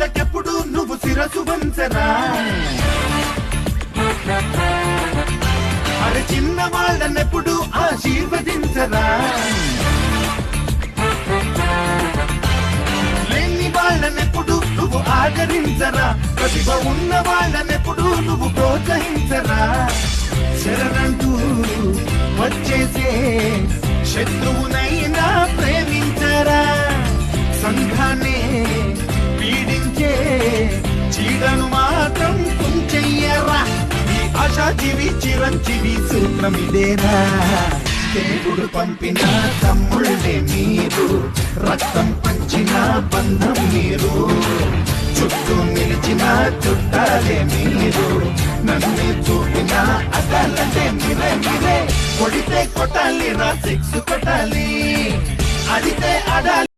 వాళ్ళకెప్పుడు నువ్వు శిరసు వంచరా, అరే చిన్న వాళ్ళనెప్పుడు ఆశీర్వదించరా, లేని వాళ్ళనెప్పుడు నువ్వు ఆదరించరా, ప్రతిభ ఉన్న వాళ్ళనెప్పుడు నువ్వు ప్రోత్సహించరా. శరణంటూ వచ్చేసే శత్రువునైనా ప్రేమించరా, సంఘాన్ని పీడించే చీడను మాత్రం కుంచెయ్యరా. ఈ ఆశాజీవి చిరంజీవి సూత్రమిదేనా, దేవుడు పంపిన తమ్ముళ్ళే మీరు, రక్తం పంచిన బంధం మీరు, చుట్టూ నిలిచిన చుట్టాలే మీరు, నన్ను చూపిన అదాలంటే మీరే మీరే. కొడితే కొట్టాలి రా, సిక్స్ కొట్టాలి, అడితే అడాలి.